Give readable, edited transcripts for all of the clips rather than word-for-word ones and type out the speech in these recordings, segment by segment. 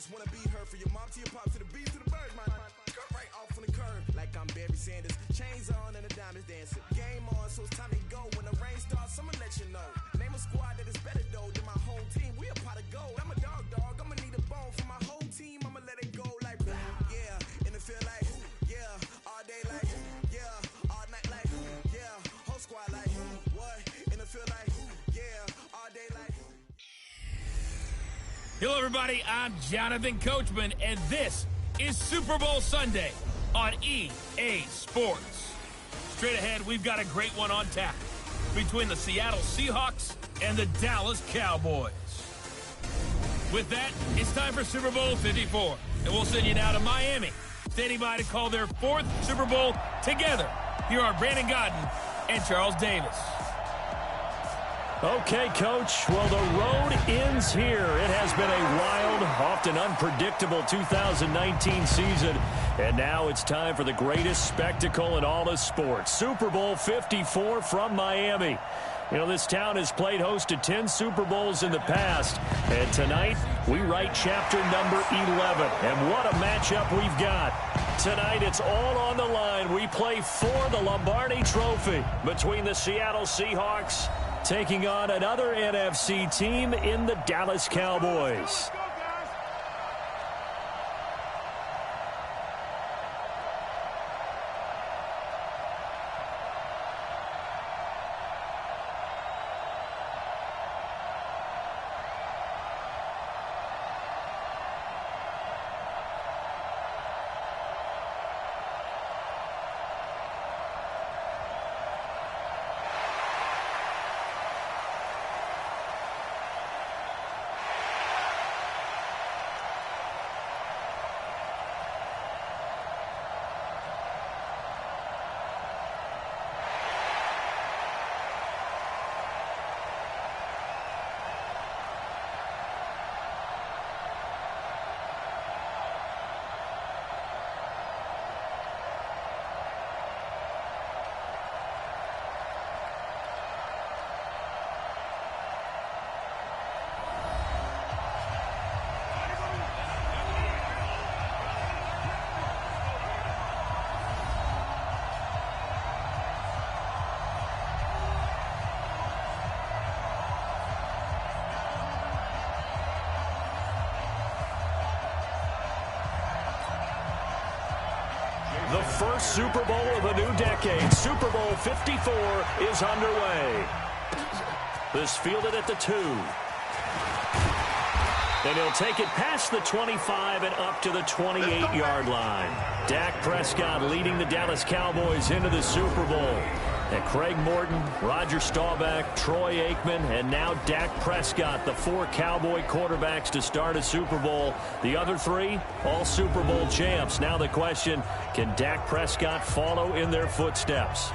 just wanna be heard from your mom to your pop to the beat to the birds, my skirt right off on the curb like I'm Barry Sanders. Chains on and the diamonds dancing. Game on, so it's time to go. When the rain starts, I'ma let you know. Name a squad that is better though than my whole team. We a pot of gold. I'm a dog. I'ma need a bone for my whole team. I'ma let it go like yeah, and it feel like yeah, all day like yeah, all night like yeah, whole squad like what? And it feel like yeah, all day like. Hello, everybody. I'm Jonathan Coachman, and this is Super Bowl Sunday on EA Sports. Straight ahead, we've got a great one on tap between the Seattle Seahawks and the Dallas Cowboys. With that, it's time for Super Bowl 54, and we'll send you now to Miami, standing by to call their fourth Super Bowl together. Here are Brandon Godden and Charles Davis. Okay, Coach. Well, the road ends here. It has been a wild, often unpredictable 2019 season. And now it's time for the greatest spectacle in all of sports. Super Bowl 54 from Miami. You know, this town has played host to 10 Super Bowls in the past. And tonight, we write chapter number 11. And what a matchup we've got. Tonight, it's all on the line. We play for the Lombardi Trophy between the Seattle Seahawks taking on another NFC team in the Dallas Cowboys. The first Super Bowl of the new decade, Super Bowl 54, is underway. This fielded at the 2. And he'll take it past the 25 and up to the 28-yard line. Dak Prescott leading the Dallas Cowboys into the Super Bowl. And Craig Morton, Roger Staubach, Troy Aikman, and now Dak Prescott, the 4 Cowboy quarterbacks to start a Super Bowl. The other 3, all Super Bowl champs. Now the question, can Dak Prescott follow in their footsteps?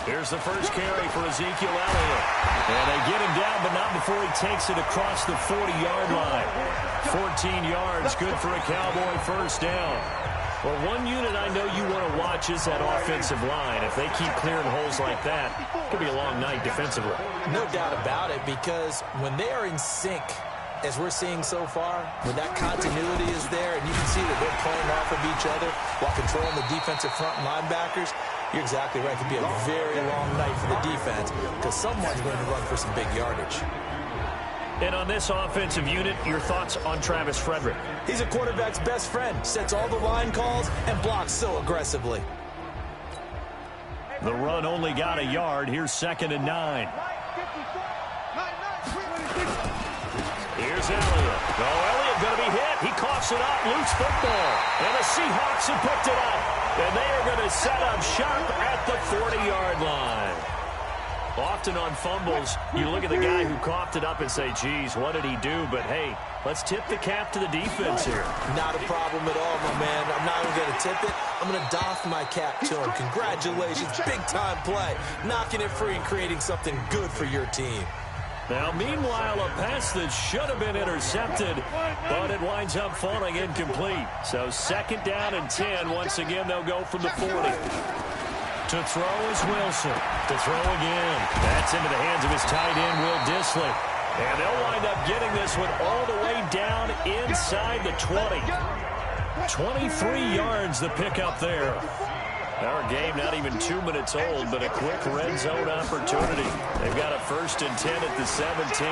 Here's the first carry for Ezekiel Elliott. And they get him down, but not before he takes it across the 40-yard line. 14 yards, good for a Cowboy first down. Well, one unit I know you want to watch is that offensive line. If they keep clearing holes like that, it could be a long night defensively. No doubt about it, because when they are in sync, as we're seeing so far, when that continuity is there, and you can see that they're playing off of each other while controlling the defensive front linebackers, you're exactly right. It could be a very long night for the defense because someone's going to run for some big yardage. And on this offensive unit, your thoughts on Travis Frederick? He's a quarterback's best friend. Sets all the line calls and blocks so aggressively. The run only got a yard. Here's 2nd and 9. Here's Elliott. Oh, Elliott going to be hit. He coughs it up. Loose football. And the Seahawks have picked it up. And they are going to set up shop at the 40-yard line. Often on fumbles, you look at the guy who coughed it up and say, geez, what did he do? But, hey, let's tip the cap to the defense here. Not a problem at all, my man. I'm not even going to tip it. I'm going to doff my cap to him. Congratulations. Big-time play. Knocking it free and creating something good for your team. Now, meanwhile, a pass that should have been intercepted, but it winds up falling incomplete. So 2nd down and 10. Once again, they'll go from the 40. To throw is Wilson. To throw again. That's into the hands of his tight end, Will Dissly. And they'll wind up getting this one all the way down inside the 20. 23 yards the pickup there. Our game not even 2 minutes old, but a quick red zone opportunity. They've got a 1st and 10 at the 17.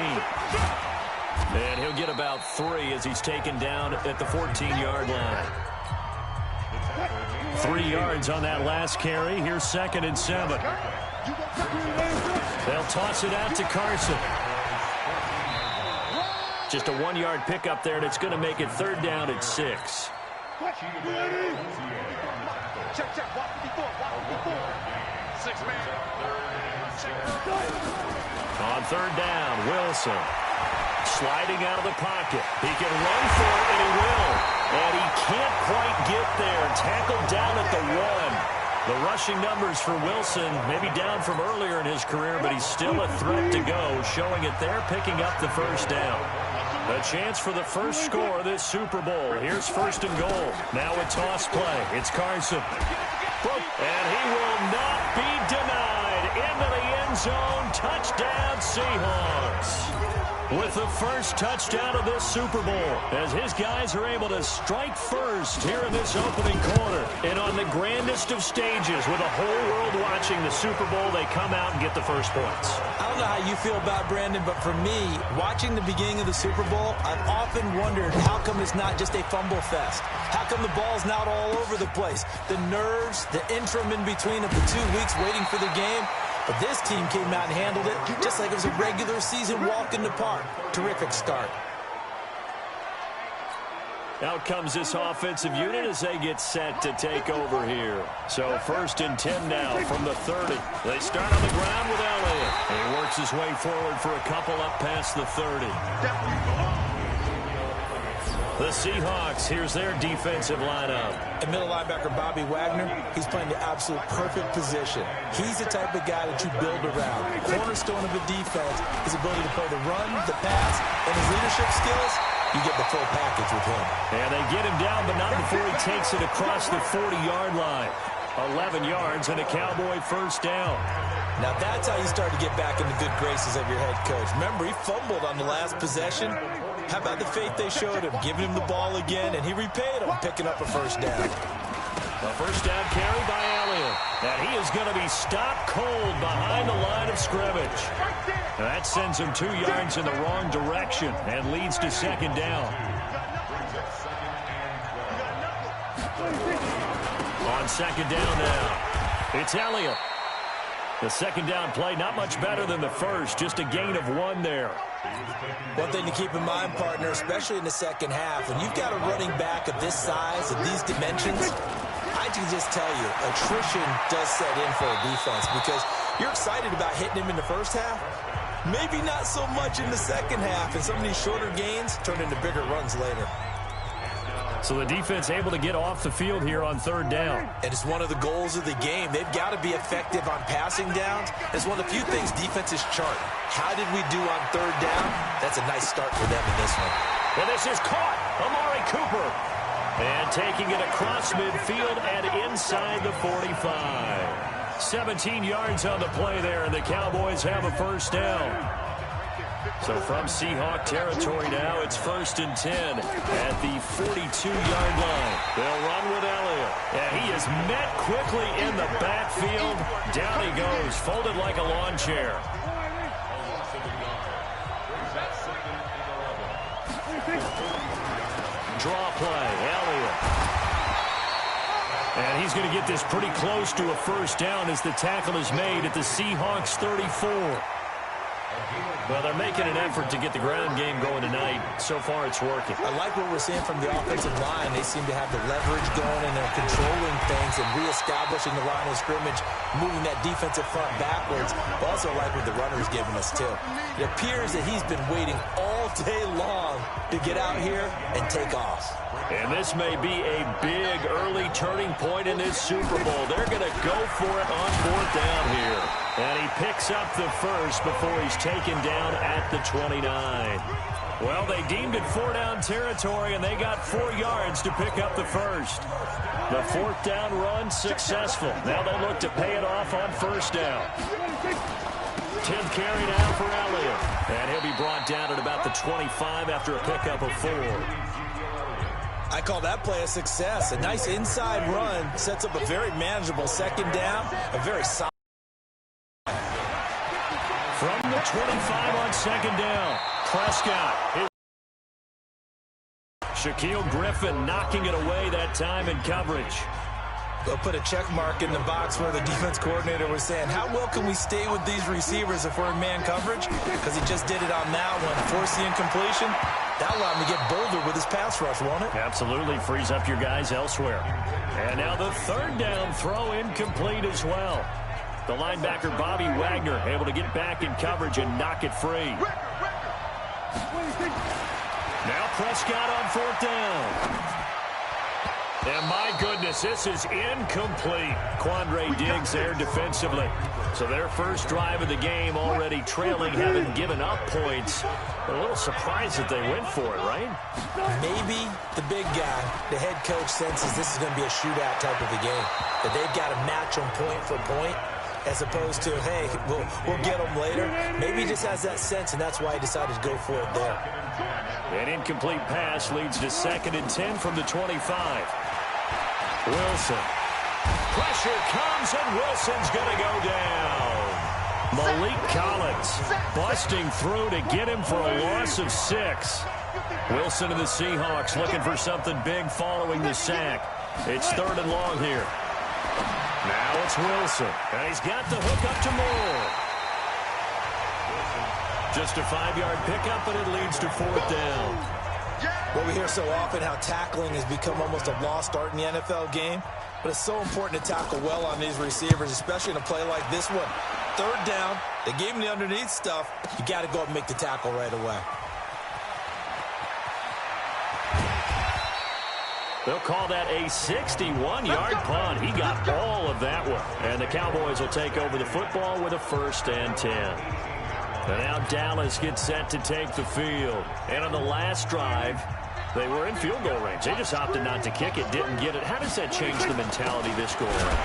And he'll get about 3 as he's taken down at the 14-yard line. 3 yards on that last carry. Here's 2nd and 7. They'll toss it out to Carson. Just a 1-yard pickup there, and it's going to make it 3rd down at 6. On 3rd down, Wilson sliding out of the pocket. He can run for it, and he will. And he can't quite get there. Tackled down at the 1. The rushing numbers for Wilson maybe down from earlier in his career, but he's still a threat to go, showing it there, picking up the 1st down. A chance for the first score of this Super Bowl. Here's 1st and goal. Now a toss play. It's Carson. And he will not be denied. Into the end zone. Touchdown, Seahawks. With the first touchdown of this Super Bowl, as his guys are able to strike first here in this opening quarter. And on the grandest of stages, with the whole world watching the Super Bowl, they come out and get the first points. I don't know how you feel about Brandon, but for me, watching the beginning of the Super Bowl, I've often wondered how come it's not just a fumble fest? How come the ball's not all over the place? The nerves, the interim in between of the 2 weeks waiting for the game. But this team came out and handled it just like it was a regular season walk in the park. Terrific start. Out comes this offensive unit as they get set to take over here. So 1st and 10 now from the 30. They start on the ground with Elliott. And he works his way forward for a couple up past the 30. The Seahawks, here's their defensive lineup. And middle linebacker Bobby Wagner, he's playing the absolute perfect position. He's the type of guy that you build around. Cornerstone of a defense, his ability to play the run, the pass, and his leadership skills. You get the full package with him. And they get him down, but not before he takes it across the 40-yard line. 11 yards and a Cowboy 1st down. Now that's how you start to get back in the good graces of your head coach. Remember, he fumbled on the last possession. How about the faith they showed him, giving him the ball again, and he repaid him, picking up a 1st down. A 1st down carry by Elliott. And he is going to be stopped cold behind the line of scrimmage. That sends him 2 yards in the wrong direction and leads to 2nd down. On 2nd down now, it's Elliott. The 2nd down play, not much better than the first, just a gain of 1 there. One thing to keep in mind, partner, especially in the second half, when you've got a running back of this size, of these dimensions, I can just tell you, attrition does set in for a defense because you're excited about hitting him in the first half. Maybe not so much in the second half, and some of these shorter gains turn into bigger runs later. So the defense able to get off the field here on 3rd down. And it's one of the goals of the game. They've got to be effective on passing downs. It's one of the few things defenses chart. How did we do on 3rd down? That's a nice start for them in this one. And this is caught. Amari Cooper. And taking it across midfield and inside the 45. 17 yards on the play there, and the Cowboys have a 1st down. So from Seahawk territory now, it's 1st and 10 at the 42-yard line. They'll run with Elliott. And he is met quickly in the backfield. Down he goes, folded like a lawn chair. Draw play, Elliott. And he's going to get this pretty close to a 1st down as the tackle is made at the Seahawks 34. Well, they're making an effort to get the ground game going tonight. So far, it's working. I like what we're seeing from the offensive line. They seem to have the leverage going, and they're controlling things and reestablishing the line of scrimmage, moving that defensive front backwards. But also like what the runner's giving us, too. It appears that he's been waiting all day long to get out here and take off. And this may be a big early turning point in this Super Bowl. They're going to go for it on 4th down here. And he picks up the first before he's taken down at the 29. Well, they deemed it 4-down territory, and they got 4 yards to pick up the first. The 4th down run successful. Now they look to pay it off on 1st down. 10th carry now for Elliott. And he'll be brought down at about the 25 after a pickup of 4. I call that play a success. A nice inside run sets up a very manageable 2nd down, a very solid. From the 25 on 2nd down, Prescott. Shaquille Griffin knocking it away that time in coverage. They'll put a check mark in the box where the defense coordinator was saying, how well can we stay with these receivers if we're in man coverage? Because he just did it on that one, force the incompletion. That allowed him to get bolder with his pass rush, won't it? Absolutely frees up your guys elsewhere. And now the 3rd down throw incomplete as well. The linebacker Bobby Wagner able to get back in coverage and knock it free. Now Prescott on 4th down. And my goodness, this is incomplete. Quandre Diggs there defensively. So their first drive of the game already trailing, having given up points. A little surprised that they went for it, right? Maybe the big guy, the head coach, senses this is going to be a shootout type of a game. That they've got to match them point for point, as opposed to, hey, we'll get them later. Maybe he just has that sense, and that's why he decided to go for it there. An incomplete pass leads to 2nd and 10 from the 25. Wilson. Pressure comes, and Wilson's going to go down. Malik Collins busting through to get him for a loss of 6. Wilson and the Seahawks looking for something big following the sack. It's 3rd and long here. Now it's Wilson, and he's got the hook up to Moore. Just a 5-yard pickup, but it leads to 4th down. Well, we hear so often how tackling has become almost a lost art in the NFL game, but it's so important to tackle well on these receivers, especially in a play like this one. 3rd down, they gave him the underneath stuff. You got to go up and make the tackle right away. They'll call that a 61-yard punt. He got all of that one. And the Cowboys will take over the football with a 1st and 10. And now Dallas gets set to take the field. And on the last drive, they were in field goal range. They just opted not to kick it, didn't get it. How does that change the mentality this go around?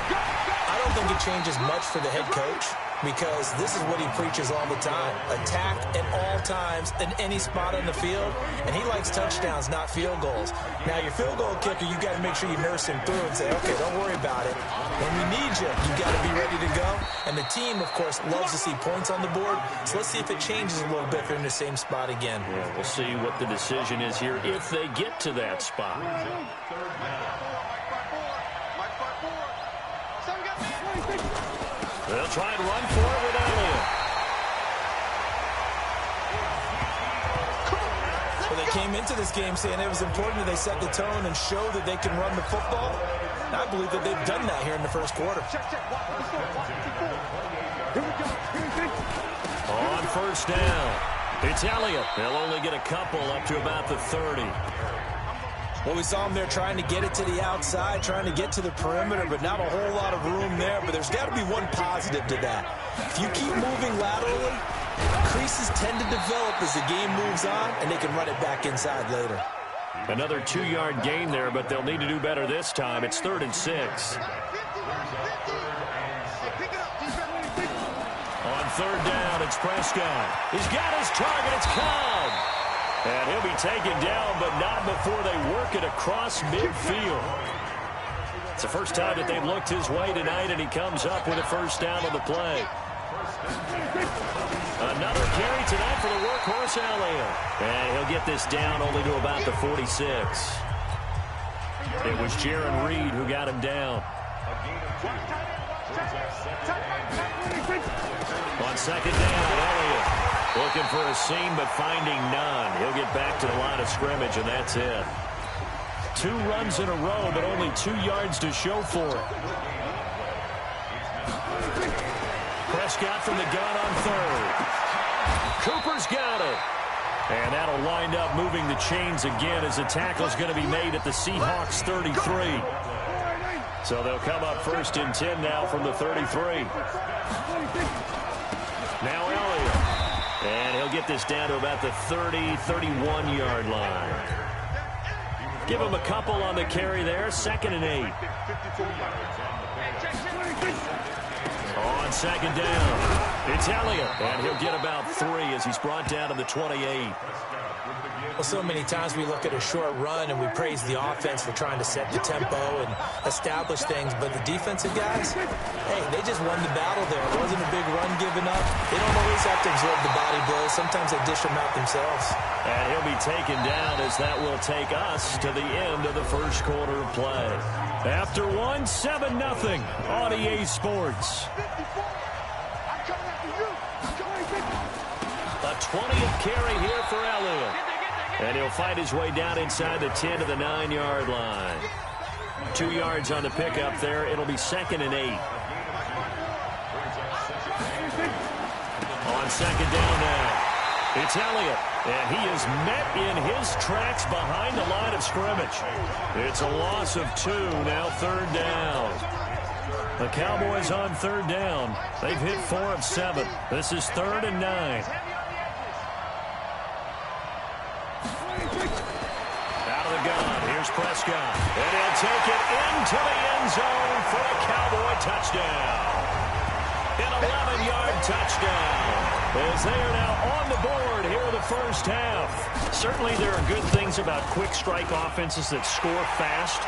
I don't think it changes much for the head coach, because this is what he preaches all the time. Attack at all times in any spot on the field, and he likes touchdowns, not field goals. Now, your field goal kicker, you got to make sure you nurse him through and say, okay, don't worry about it. When we need you, you got to be ready to go. And the team, of course, loves to see points on the board, so let's see if it changes a little bit if they're in the same spot again. Yeah, we'll see what the decision is here if they get to that spot. They'll try and run for it with Elliott. Well, they came into this game saying it was important that they set the tone and show that they can run the football. And I believe that they've done that here in the first quarter. On 1st down, it's Elliott. They'll only get a couple up to about the 30. Well, we saw him there trying to get it to the outside, trying to get to the perimeter, but not a whole lot of room there. But there's got to be one positive to that. If you keep moving laterally, creases tend to develop as the game moves on, and they can run it back inside later. Another 2-yard gain there, but they'll need to do better this time. It's 3rd and 6. On 3rd down, it's Prescott. He's got his target. It's Cobb. And he'll be taken down, but not before they work it across midfield. It's the first time that they've looked his way tonight, and he comes up with a 1st down on the play. Another carry tonight for the workhorse Elliott. And he'll get this down only to about the 46. It was Jaron Reed who got him down. On 2nd down, Elliott looking for a seam, but finding none. He'll get back to the line of scrimmage, and that's it. 2 runs in a row, but only 2 yards to show for it. Prescott from the gun on 3rd. Cooper's got it. And that'll wind up moving the chains again as the tackle's going to be made at the Seahawks 33. So they'll come up 1st and 10 now from the 33. Now Elliott. And he'll get this down to about the 30, 31-yard line. Give him a couple on the carry there. 2nd and 8. On 2nd down, it's Elliott. And he'll get about 3 as he's brought down to the 28. Well, so many times we look at a short run and we praise the offense for trying to set the tempo and establish things, but the defensive guys, hey, they just won the battle there. It wasn't a big run given up. They don't always have to absorb the body blows. Sometimes they dish them out themselves. And he'll be taken down as that will take us to the end of the first quarter of play. After 7-0 on EA Sports. A 20th carry here for Elliott. And he'll fight his way down inside the 10 to the 9-yard line. 2 yards on the pickup there. It'll be 2nd and 8. On 2nd down now, it's Elliott. And he is met in his tracks behind the line of scrimmage. It's a loss of 2, now 3rd down. The Cowboys on 3rd down. They've hit 4 of 7. This is 3rd and 9. Prescott, and he'll take it into the end zone for a Cowboy touchdown. An 11-yard touchdown, as they are now on the board here in the first half. Certainly there are good things about quick strike offenses that score fast,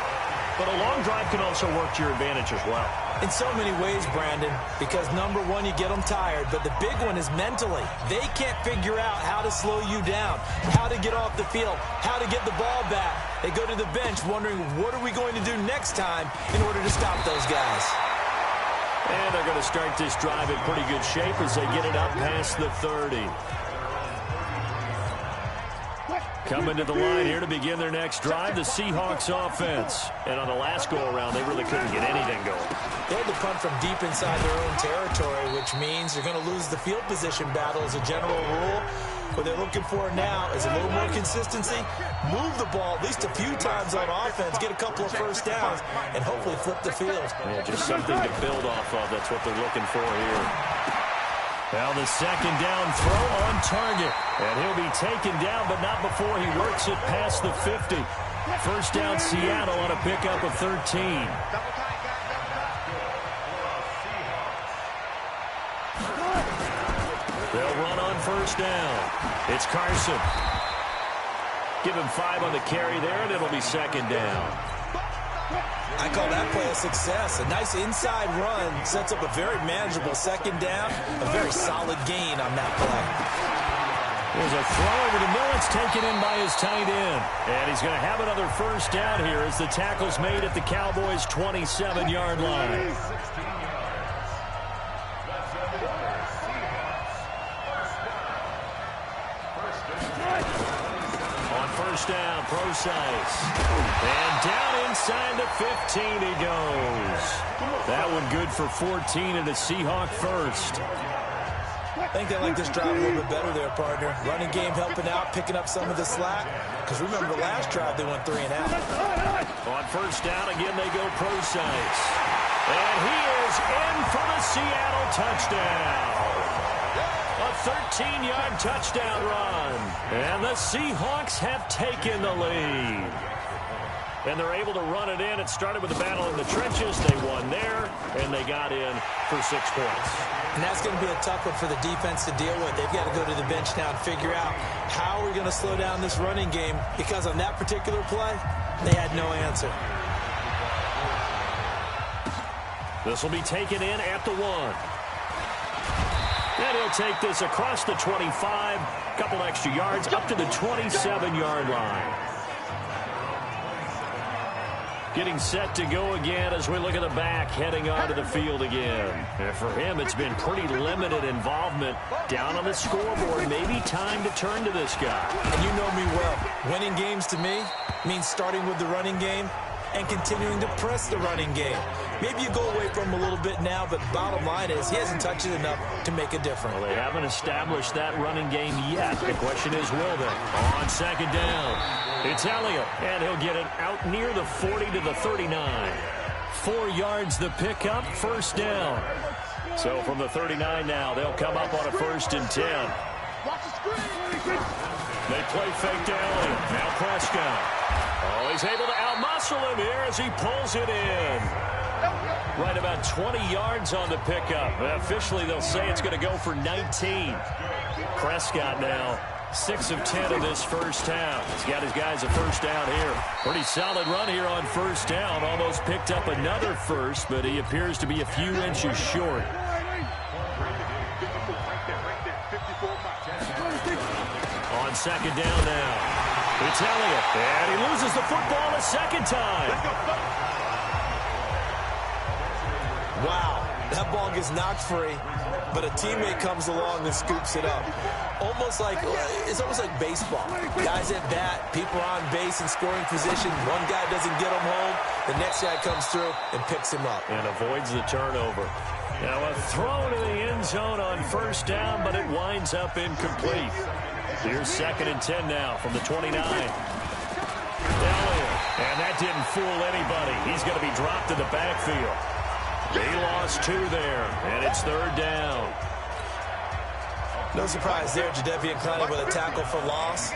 but a long drive can also work to your advantage as well. In so many ways, Brandon, because number one, you get them tired, but the big one is mentally. They can't figure out how to slow you down, how to get off the field, how to get the ball back. They go to the bench wondering, what are we going to do next time in order to stop those guys? And they're going to start this drive in pretty good shape as they get it up past the 30. Coming to the line here to begin their next drive, the Seahawks offense. And on the last go-around, they really couldn't get anything going. They had to punt from deep inside their own territory, which means they're going to lose the field position battle as a general rule. What they're looking for now is a little more consistency, move the ball at least a few times on offense, get a couple of first downs, and hopefully flip the field. Yeah, just something to build off of. That's what they're looking for here. Now the 2nd down throw on target. And he'll be taken down, but not before he works it past the 50. First down Seattle on a pickup of 13. They'll run on first down. It's Carson. Give him 5 on the carry there, and it'll be 2nd down. I call that play a success. A nice inside run sets up a very manageable 2nd down. A very solid gain on that play. There's a throw over the middle. It's taken in by his tight end. And he's going to have another first down here as the tackle's made at the Cowboys' 27-yard line. First down, Procise. And down inside the 15 he goes. That one good for 14 and a Seahawk first. I think they like this drive a little bit better there, partner. Running game helping out, picking up some of the slack. Because remember the last drive they went 3 and out. On first down, again they go Procise. And he is in for the Seattle touchdown. A 13-yard touchdown run. And the Seahawks have taken the lead. And they're able to run it in. It started with a battle in the trenches. They won there, and they got in for 6 points. And that's going to be a tough one for the defense to deal with. They've got to go to the bench now and figure out how we're going to slow down this running game, because on that particular play, they had no answer. This will be taken in at the 1. And he'll take this across the 25, couple extra yards, up to the 27-yard line. Getting set to go again as we look at the back, heading onto the field again. And for him, it's been pretty limited involvement down on the scoreboard. Maybe time to turn to this guy. And you know me well. Winning games to me means starting with the running game and continuing to press the running game. Maybe you go away from him a little bit now, but bottom line is he hasn't touched it enough to make a difference. Well, they haven't established that running game yet. The question is, will they? On second down, it's Elliott, and he'll get it out near the 40 to the 39. 4 yards the pickup, first down. So from the 39 now, they'll come up on a 1st and 10. They play fake to Elliott. Now Prescott. Oh, he's able to outmuscle him here as he pulls it in. Right about 20 yards on the pickup. Officially, they'll say it's going to go for 19. Prescott now, 6 of 10 of this first half. He's got his guys a first down here. Pretty solid run here on first down. Almost picked up another first, but he appears to be a few inches short. On second down now, it's Elliott, and he loses the football a second time. Wow, that ball gets knocked free, but a teammate comes along and scoops it up. It's almost like baseball. Guys at bat, people are on base in scoring position. One guy doesn't get him home, the next guy comes through and picks him up. And avoids the turnover. Now a throw to the end zone on first down, but it winds up incomplete. Here's 2nd and 10 now from the 29. Elliott, and that didn't fool anybody. He's going to be dropped in the backfield. He lost 2 there, and it's 3rd down. No surprise there, Jadeveon Clowney with a tackle for loss.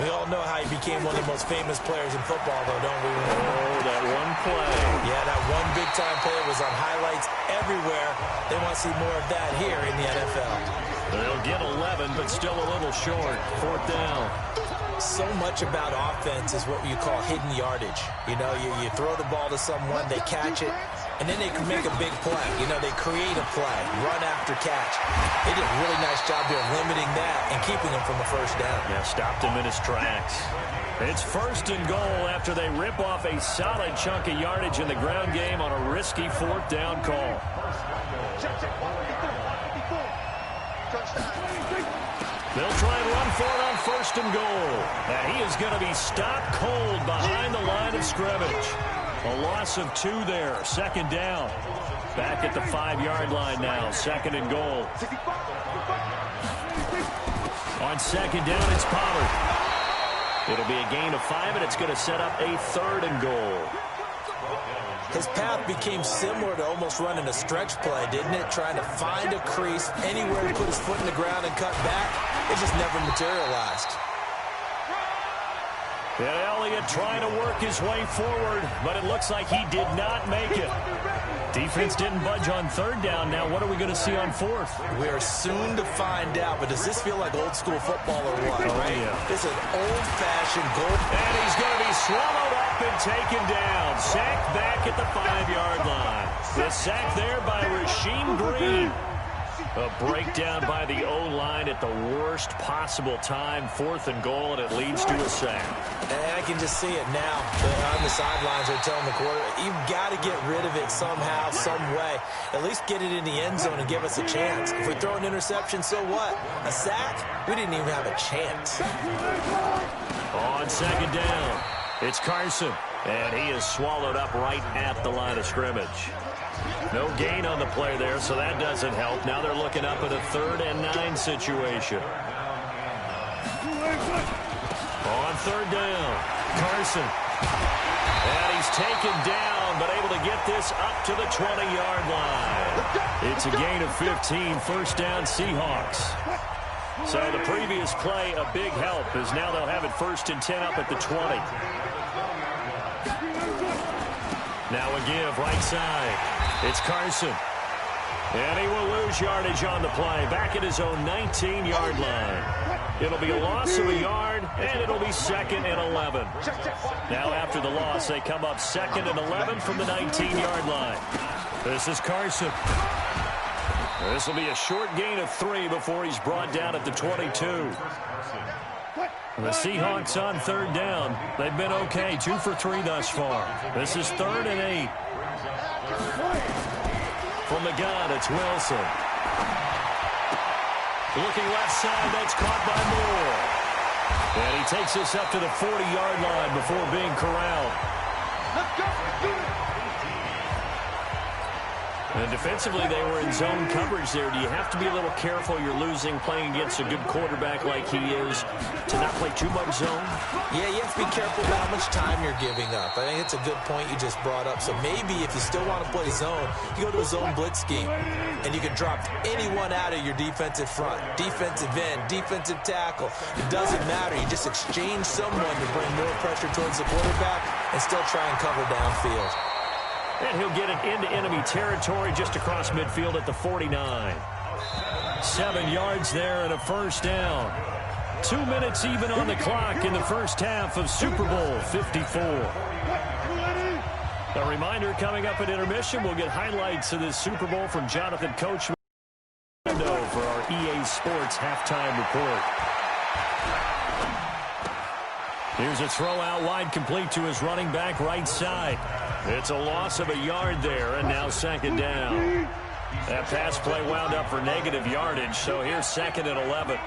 We all know how he became one of the most famous players in football, though, don't we? Oh, that one play. Yeah, that one big-time play was on highlights everywhere. They want to see more of that here in the NFL. They'll get 11, but still a little short. 4th down. So much about offense is what you call hidden yardage. You know, you throw the ball to someone, they catch it, and then they can make a big play. You know, they create a play, run after catch. They did a really nice job there limiting that and keeping him from a first down. Yeah, stopped him in his tracks. It's 1st and goal after they rip off a solid chunk of yardage in the ground game on a risky 4th down call. They'll try and run for it on 1st and goal. And he is going to be stopped cold behind the line of scrimmage. A loss of 2 there. 2nd down. Back at the 5-yard line now. 2nd and goal. On 2nd down, it's Pollard. It'll be a gain of 5, and it's going to set up a 3rd and goal. His path became similar to almost running a stretch play, didn't it? Trying to find a crease, anywhere to put his foot in the ground and cut back. It just never materialized. And Elliott trying to work his way forward, but it looks like he did not make it. Defense didn't budge on 3rd down. Now what are we going to see on 4th? We are soon to find out, but does this feel like old school football or what, right? Yeah. This is an old-fashioned goal. And he's going to be swallowed up and taken down. Sacked back at the 5-yard line. The sack there by Rasheem Green. A breakdown by the O-line at the worst possible time. 4th and goal, and it leads to a sack. And I can just see it now. On the sidelines, they're telling the quarterback, you've got to get rid of it somehow, some way. At least get it in the end zone and give us a chance. If we throw an interception, so what? A sack? We didn't even have a chance. On 2nd down, it's Carson. And he is swallowed up right at the line of scrimmage. No gain on the play there, so that doesn't help. Now they're looking up at a 3rd and 9 situation. On 3rd down, Carson. And he's taken down, but able to get this up to the 20-yard line. It's a gain of 15, 1st down Seahawks. So the previous play, a big help, as now they'll have it 1st and 10 up at the 20. Now a give, right side. It's Carson. And he will lose yardage on the play. Back at his own 19-yard line. It'll be a loss of a yard, and it'll be 2nd and 11. Now after the loss, they come up 2nd and 11 from the 19-yard line. This is Carson. This will be a short gain of 3 before he's brought down at the 22. The Seahawks on 3rd down. They've been okay, 2 for 3 thus far. This is 3rd and 8. From the gun, it's Wilson. Looking left side, that's caught by Moore. And he takes us up to the 40-yard line before being corralled. And defensively, they were in zone coverage there. Do you have to be a little careful? You're losing playing against a good quarterback like he is to not play too much zone? Yeah, you have to be careful about how much time you're giving up. I think it's a good point you just brought up. So maybe if you still want to play zone, you go to a zone blitz scheme, and you can drop anyone out of your defensive front, defensive end, defensive tackle. It doesn't matter. You just exchange someone to bring more pressure towards the quarterback and still try and cover downfield. And he'll get it into enemy territory just across midfield at the 49. 7 yards there and a first down. 2 minutes even on the clock in the first half of Super Bowl 54. A reminder, coming up at intermission, we'll get highlights of this Super Bowl from Jonathan Coachman for our EA Sports halftime report. Here's a throw out wide, complete to his running back right side. It's a loss of a yard there, and now second down. That pass play wound up for negative yardage, so here's 2nd and 11.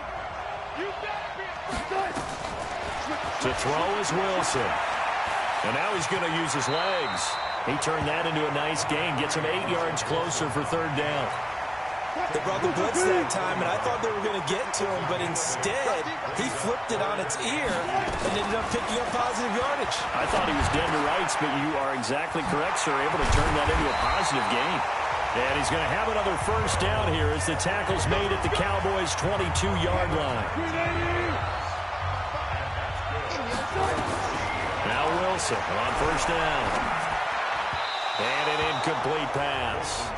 To throw is Wilson. And now he's going to use his legs. He turned that into a nice gain, gets him 8 yards closer for third down. They brought the blitz that time, and I thought they were going to get to him, but instead, he flipped it on its ear and ended up picking up positive yardage. I thought he was dead to rights, but you are exactly correct, sir, able to turn that into a positive gain. And he's going to have another first down here as the tackle's made at the Cowboys' 22-yard line. Now Wilson on first down. And an incomplete pass.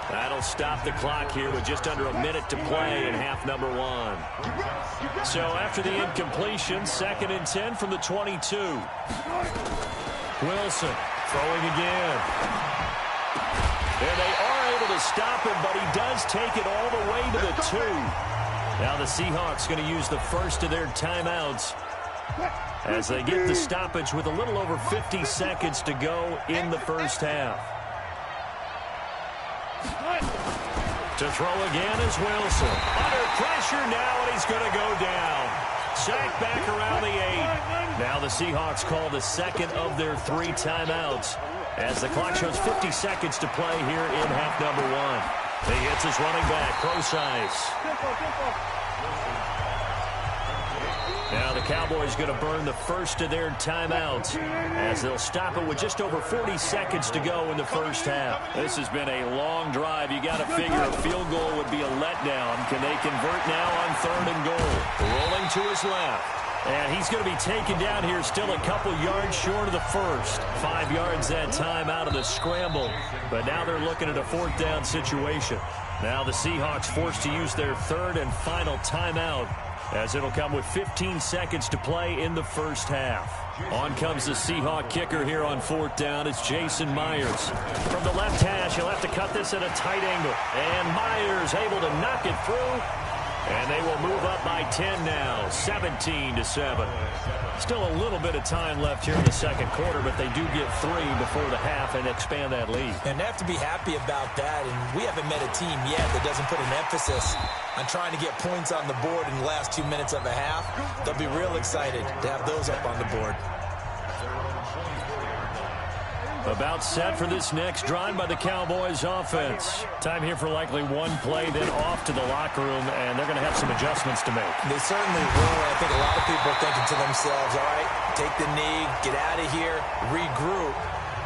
That'll stop the clock here with just under a minute to play in half number 1. So after the incompletion, 2nd and 10 from the 22. Wilson throwing again. And they are able to stop him, but he does take it all the way to the 2. Now the Seahawks going to use the first of their timeouts as they get the stoppage with a little over 50 seconds to go in the first half. To throw again is Wilson. Under pressure now, and he's going to go down. Sacked back around the 8. Now the Seahawks call the second of their 3 timeouts as the clock shows 50 seconds to play here in half number 1. He hits his running back, Procise. Now the Cowboys going to burn the first of their timeouts as they'll stop it with just over 40 seconds to go in the first half. This has been a long drive. You got to figure a field goal would be a letdown. Can they convert now on 3rd and goal? Rolling to his left. And he's going to be taken down here still a couple yards short of the first. 5 yards that time out of the scramble. But now they're looking at a 4th down situation. Now the Seahawks forced to use their 3rd and final timeout, as it'll come with 15 seconds to play in the first half. On comes the Seahawk kicker here on 4th down. It's Jason Myers. From the left hash, he'll have to cut this at a tight angle. And Myers able to knock it through. And they will move up by 10 now, 17-7. Still a little bit of time left here in the second quarter, but they do get 3 before the half and expand that lead. And they have to be happy about that. And we haven't met a team yet that doesn't put an emphasis on trying to get points on the board in the last 2 minutes of a half. They'll be real excited to have those up on the board. About set for this next drive by the Cowboys offense. Time here for likely one play, then off to the locker room, and they're going to have some adjustments to make. They certainly will. I think a lot of people are thinking to themselves, all right, take the knee, get out of here, regroup.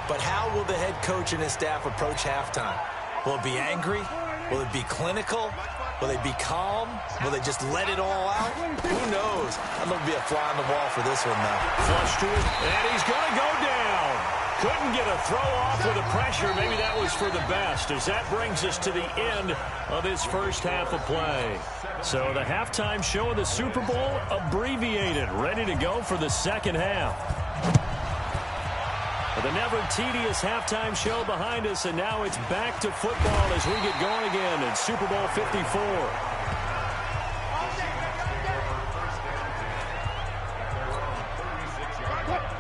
But how will the head coach and his staff approach halftime? Will it be angry? Will it be clinical? Will they be calm? Will they just let it all out? Who knows? I'm going to be a fly on the wall for this one, though. Flush to it, and he's going to go down. Couldn't get a throw off with the pressure. Maybe that was for the best, as that brings us to the end of this first half of play. So the halftime show of the Super Bowl abbreviated, ready to go for the second half. The never tedious halftime show behind us, and now it's back to football as we get going again in Super Bowl 54.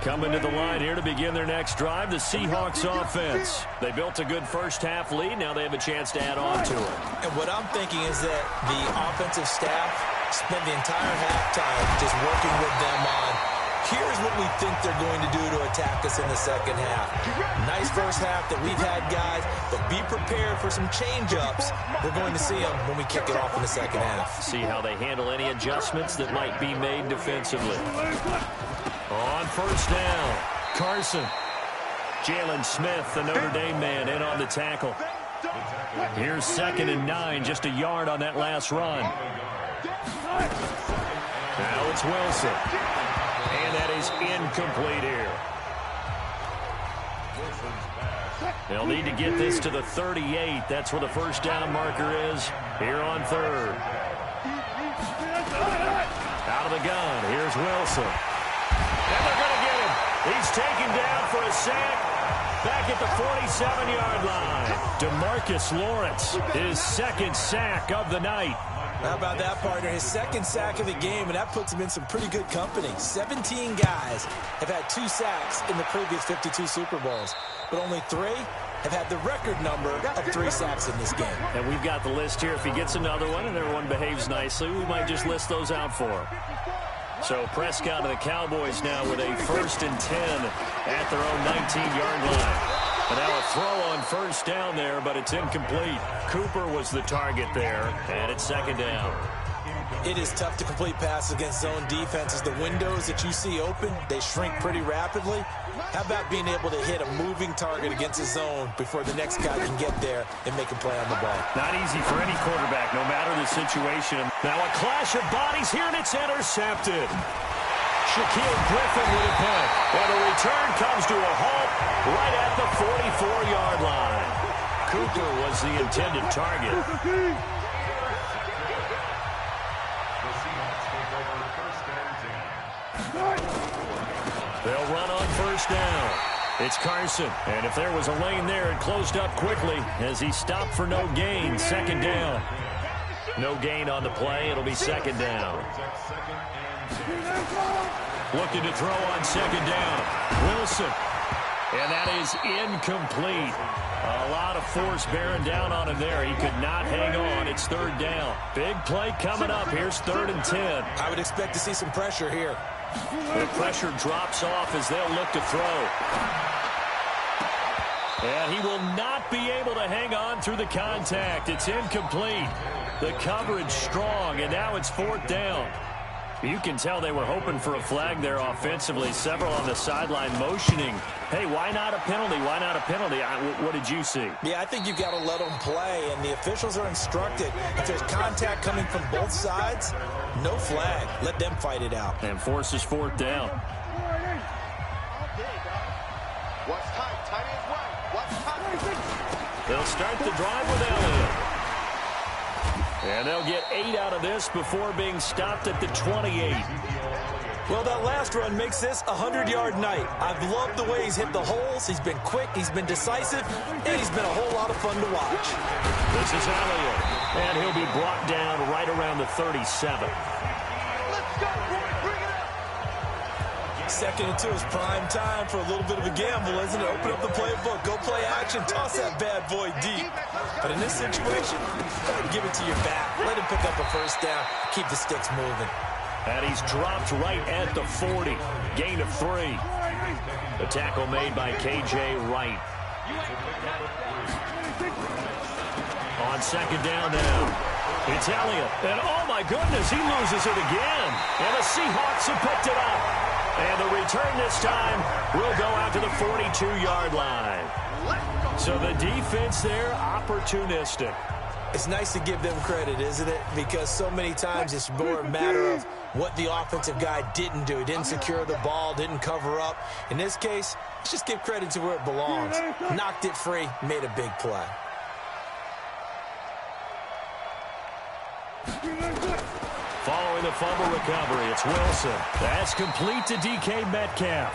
Coming to the line here to begin their next drive, the Seahawks offense. They built a good first half lead. Now they have a chance to add on to it. And what I'm thinking is that the offensive staff spent the entire halftime just working with them on Here's what we think they're going to do to attack us in the second half. Nice first half that we've had, guys, but be prepared for some change-ups. We're going to see them when we kick it off in the second half. See how they handle any adjustments that might be made defensively. On first down, Carson. Jalen Smith, the Notre Dame man, in on the tackle. Here's 2nd and 9, just a yard on that last run. Now it's Wilson. And that is incomplete here. They'll need to get this to the 38. That's where the first down marker is here on 3rd. Out of the gun, here's Wilson. And they're going to get him. He's taken down for a sack. Back at the 47-yard line. DeMarcus Lawrence, his 2nd sack of the night. How about that, partner? His 2nd sack of the game, and that puts him in some pretty good company. 17 guys have had 2 sacks in the previous 52 Super Bowls, but only 3 have had the record number of 3 sacks in this game. And we've got the list here. If he gets another one and everyone behaves nicely, we might just list those out for him. So Prescott and the Cowboys now with a 1st and 10 at their own 19-yard line. And now a throw on first down there, but it's incomplete. Cooper was the target there, and it's 2nd down. It is tough to complete passes against zone defenses. The windows that you see open, they shrink pretty rapidly. How about being able to hit a moving target against a zone before the next guy can get there and make a play on the ball? Not easy for any quarterback, no matter the situation. Now a clash of bodies here, and it's intercepted. Shaquille Griffin with a punt. And the return comes to a halt right at the 44-yard line. Cooper was the intended target. They'll run on first down. It's Carson. And if there was a lane there, it closed up quickly as he stopped for no gain. 2nd down. No gain on the play. It'll be 2nd down. Looking to throw on 2nd down. Wilson. And that is incomplete. A lot of force bearing down on him there. He could not hang on. It's 3rd down. Big play coming up. Here's 3rd and 10. I would expect to see some pressure here. The pressure drops off as they'll look to throw. And he will not be able to hang on through the contact. It's incomplete. The coverage strong, and now it's 4th down. You can tell they were hoping for a flag there offensively. Several on the sideline motioning. Hey, why not a penalty? Why not a penalty? What did you see? Yeah, I think you've got to let them play, and the officials are instructed. If there's contact coming from both sides, no flag. Let them fight it out. And forces 4th down. What's tight? Tight is right. What's tight? They'll start the drive with Elliott. And they'll get 8 out of this before being stopped at the 28. Well, that last run makes this a 100-yard night. I've loved the way he's hit the holes. He's been quick, he's been decisive, and he's been a whole lot of fun to watch. This is Elliott, and he'll be brought down right around the 37. Let's go, boy. Bring it up. 2nd and 2 is prime time for a little bit of a gamble, isn't it? Open up the playbook, go play action, toss that bad boy deep. But in this situation, go ahead and give it to your back. Let him pick up a first down. Keep the sticks moving. And he's dropped right at the 40. Gain of 3. The tackle made by K.J. Wright. On 2nd down now. It's Elliott. And oh my goodness, he loses it again. And the Seahawks have picked it up. And the return this time will go out to the 42-yard line. So the defense there, opportunistic. It's nice to give them credit, isn't it? Because so many times it's more a matter of what the offensive guy didn't do. He didn't secure the ball, didn't cover up. In this case, let's just give credit to where it belongs. Knocked it free, made a big play. Following the fumble recovery, it's Wilson. That's complete to DK Metcalf.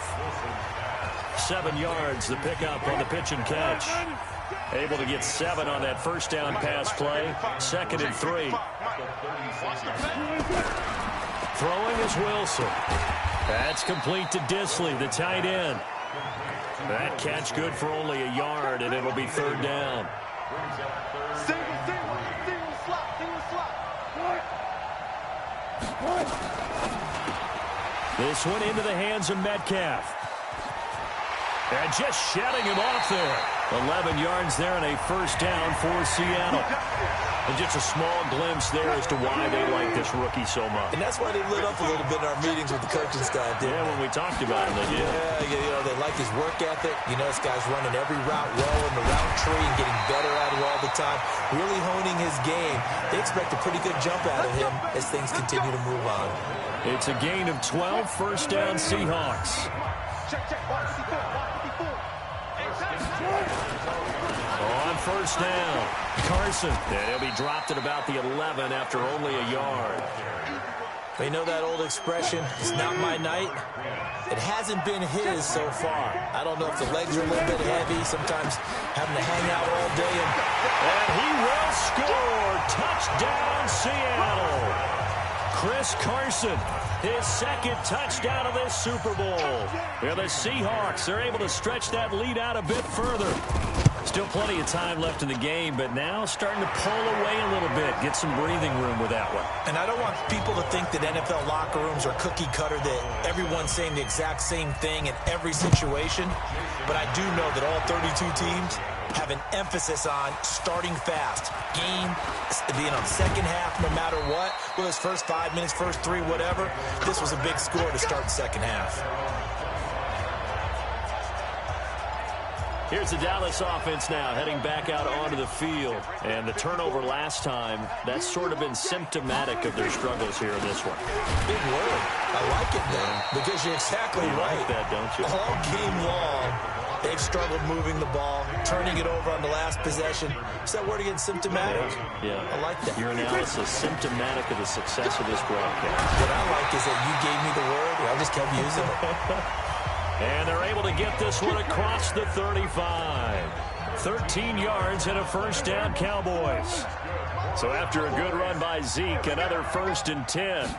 7 yards, the pickup on the pitch and catch. Able to get 7 on that first down pass play. 2nd and 3. Throwing is Wilson. That's complete to Disley, the tight end. That catch good for only a yard, and it'll be 3rd down. Single slot. This one into the hands of Metcalf. And just shutting him off there. 11 yards there and a first down for Seattle. And just a small glimpse there as to why they like this rookie so much. And that's why they lit up a little bit in our meetings with the coaching staff. Yeah, when we talked about him, they did. Yeah, they like his work ethic. This guy's running every route well in the route tree and getting better at it all the time. Really honing his game. They expect a pretty good jump out of him as things continue to move on. It's a gain of 12, first down Seahawks. On first down, Carson. And he'll be dropped at about the 11 after only a yard. You know that old expression, it's not my night? It hasn't been his so far. I don't know if the legs are a little bit heavy, sometimes having to hang out all day. And he will score. Touchdown, Seattle. Chris Carson, his second touchdown of this Super Bowl. The Seahawks, they're able to stretch that lead out a bit further. Still plenty of time left in the game, but now starting to pull away a little bit, get some breathing room with that one. And I don't want people to think that NFL locker rooms are cookie cutter, that everyone's saying the exact same thing in every situation. But I do know that all 32 teams have an emphasis on starting fast. Game being on second half no matter what. Whether it's first 5 minutes, first 3, whatever. This was a big score to start the second half. Here's the Dallas offense now heading back out onto the field. And the turnover last time, that's sort of been symptomatic of their struggles here in this one. Big word. I like it now because you're exactly right. You like that, don't you? All game long, they've struggled moving the ball, turning it over on the last possession. Is that word again, symptomatic? Yeah. I like that. Your analysis, symptomatic of the success of this broadcast. What I like is that you gave me the word, I just kept using it. And they're able to get this one across the 35. 13 yards and a first down, Cowboys. So after a good run by Zeke, another 1st and 10.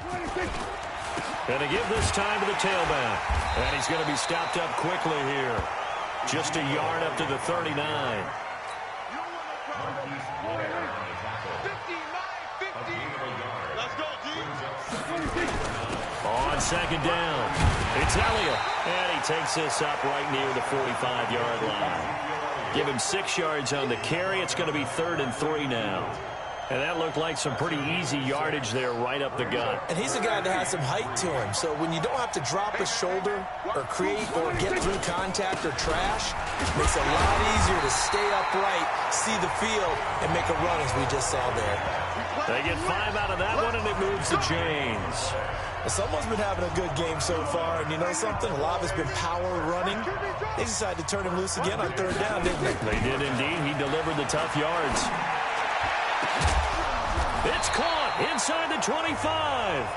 And to give this time to the tailback. And he's going to be stopped up quickly here. Just a yard up to the 39. On second down, it's Elliott, and he takes this up right near the 45-yard line. Give him 6 yards on the carry. It's going to be 3rd and 3 now. And that looked like some pretty easy yardage there right up the gut. And he's a guy that has some height to him. So when you don't have to drop a shoulder or create or get through contact or trash, it makes it a lot easier to stay upright, see the field, and make a run as we just saw there. They get 5 out of that one, and it moves the chains. Someone's been having a good game so far, and you know something? A lot of it's been power running. They decided to turn him loose again on 3rd down, didn't they? They did indeed. He delivered the tough yards. It's caught inside the 25.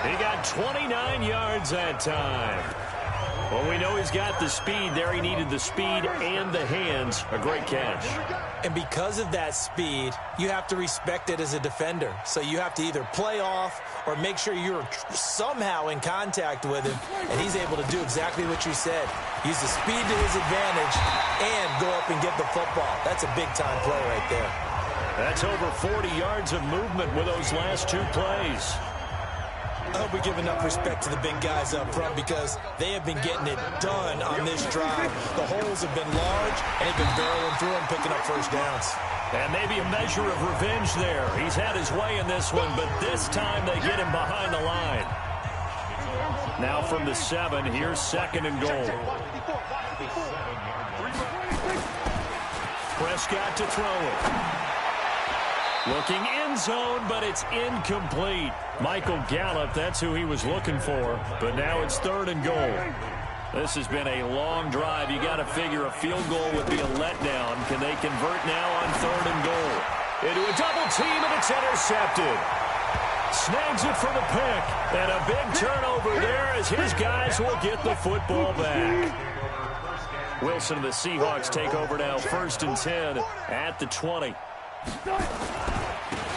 He got 29 yards that time. Well, we know he's got the speed there. He needed the speed and the hands. A great catch. And because of that speed, you have to respect it as a defender. So you have to either play off or make sure you're somehow in contact with him. And he's able to do exactly what you said. Use the speed to his advantage and go up and get the football. That's a big-time play right there. That's over 40 yards of movement with those last 2 plays. I hope we give enough respect to the big guys up front because they have been getting it done on this drive. The holes have been large, and they've been barreling through them, picking up first downs. And maybe a measure of revenge there. He's had his way in this one, but this time they get him behind the line. Now from the 7, here's 2nd and goal. Prescott to throw it. Looking end zone, but it's incomplete. Michael Gallup, that's who he was looking for. But now it's 3rd and goal. This has been a long drive. You got to figure a field goal would be a letdown. Can they convert now on 3rd and goal? Into a double team, and it's intercepted. Snags it for the pick. And a big turnover there as his guys will get the football back. Wilson and the Seahawks take over now, 1st and 10 at the 20.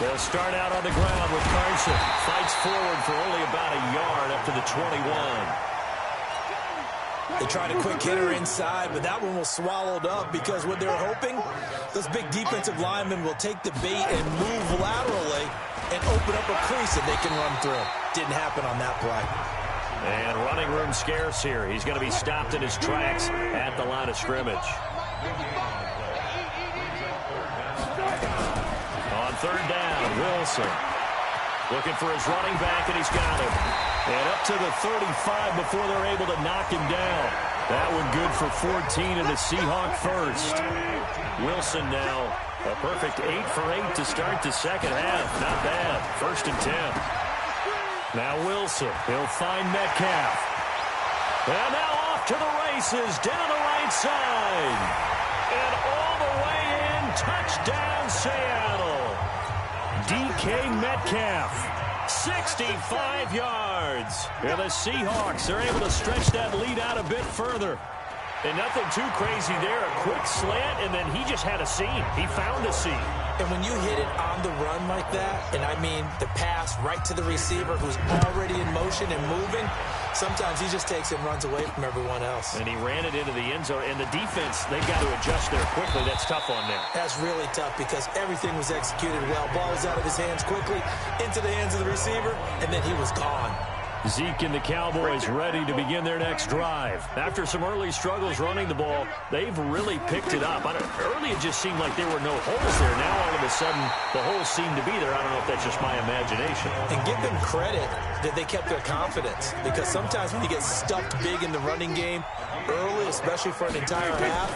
They'll start out on the ground with Carson. Fights forward for only about a yard up to the 21. They tried a quick hitter inside, but that one was swallowed up because what they're hoping, those big defensive linemen will take the bait and move laterally and open up a crease that they can run through. Didn't happen on that play. And running room scarce here. He's going to be stopped in his tracks at the line of scrimmage. On third down, Wilson looking for his running back, and he's got him. And up to the 35 before they're able to knock him down. That one good for 14 in the Seahawk first. Wilson now a perfect 8 for 8 to start the second half. Not bad. 1st and 10. Now Wilson. He'll find Metcalf. And now off to the races down the right side. And all the way in. Touchdown, Seattle. DK Metcalf. 65 yards. And the Seahawks are able to stretch that lead out a bit further. And nothing too crazy there. A quick slant, and then he just had a seam. He found a seam. And when you hit it on the run like that, and I mean the pass right to the receiver who's already in motion and moving, sometimes he just takes it and runs away from everyone else. And he ran it into the end zone. And the defense, they've got to adjust there quickly. That's tough on them. That's really tough because everything was executed well. Ball was out of his hands quickly, into the hands of the receiver, and then he was gone. Zeke and the Cowboys ready to begin their next drive. After some early struggles running the ball, they've really picked it up. Early it just seemed like there were no holes there. Now all of a sudden the holes seem to be there. I don't know if that's just my imagination. And give them credit that they kept their confidence, because sometimes when you get stuffed big in the running game early, especially for an entire half,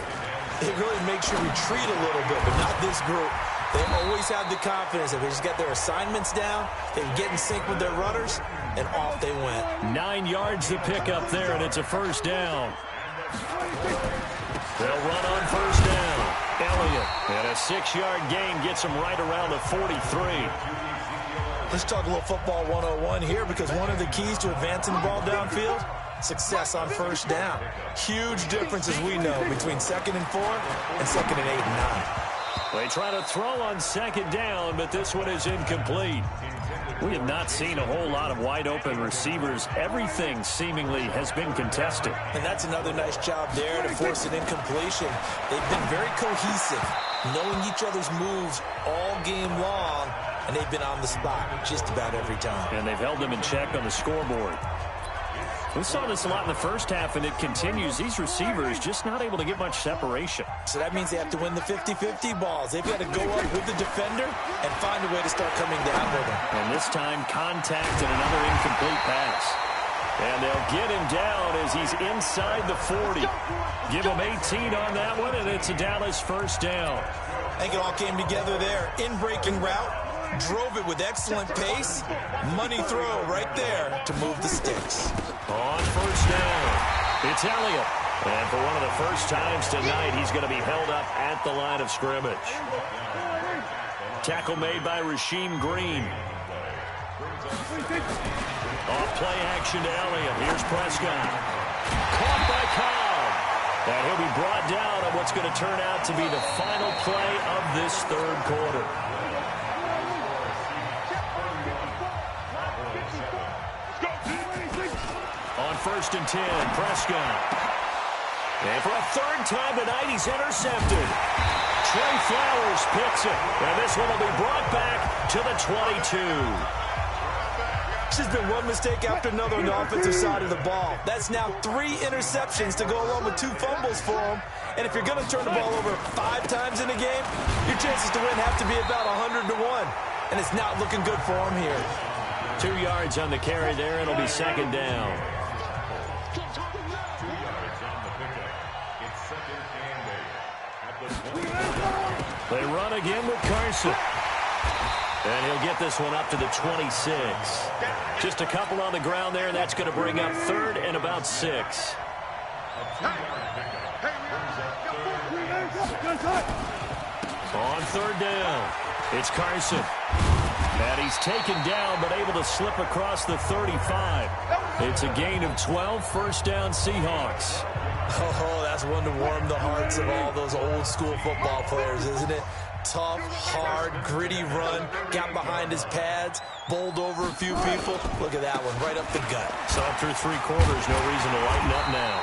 it really makes you retreat a little bit, but not this group. They always have the confidence that they just got their assignments down, they get in sync with their runners, and off they went. 9 yards to pick up there, and it's a 1st down. They'll run on 1st down. Elliott, and a 6-yard gain gets him right around the 43. Let's talk a little football 101 here, because one of the keys to advancing the ball downfield, success on 1st down. Huge difference, as we know, between 2nd and 4 and 2nd and 8 and 9. They try to throw on 2nd down, but this one is incomplete. We have not seen a whole lot of wide-open receivers. Everything seemingly has been contested. And that's another nice job there to force an incompletion. They've been very cohesive, knowing each other's moves all game long, and they've been on the spot just about every time. And they've held them in check on the scoreboard. We saw this a lot in the first half, and it continues. These receivers just not able to get much separation. So that means they have to win the 50-50 balls. They've got to go up with the defender and find a way to start coming down with him. And this time, contact and another incomplete pass. And they'll get him down as he's inside the 40. Give him 18 on that one, and it's a Dallas 1st down. I think it all came together there. In-breaking route. Drove it with excellent pace. Money throw right there to move the sticks. On 1st down, it's Elliott. And for one of the first times tonight, he's going to be held up at the line of scrimmage. Tackle made by Rasheem Green. Off play action to Elliott. Here's Prescott. Caught by Cobb. And he'll be brought down on what's going to turn out to be the final play of this 3rd quarter. On 1st and 10, Prescott. And for a 3rd time tonight, he's intercepted. Trey Flowers picks it. And this one will be brought back to the 22. There's been one mistake after another on the offensive side of the ball. That's now 3 interceptions to go along with 2 fumbles for him. And if you're going to turn the ball over 5 times in a game, your chances to win have to be about 100 to 1. And it's not looking good for him here. 2 yards on the carry there. It'll be 2nd down. They run again with Carson. And he'll get this one up to the 26. Just a couple on the ground there, and that's going to bring up 3rd and about 6. On 3rd down, it's Carson. And he's taken down, but able to slip across the 35. It's a gain of 12, 1st down Seahawks. Oh, that's one to warm the hearts of all those old school football players, isn't it? Tough, hard, gritty run, got behind his pads, bowled over a few people. Look at that one, right up the gut. So through 3 quarters, no reason to lighten up now.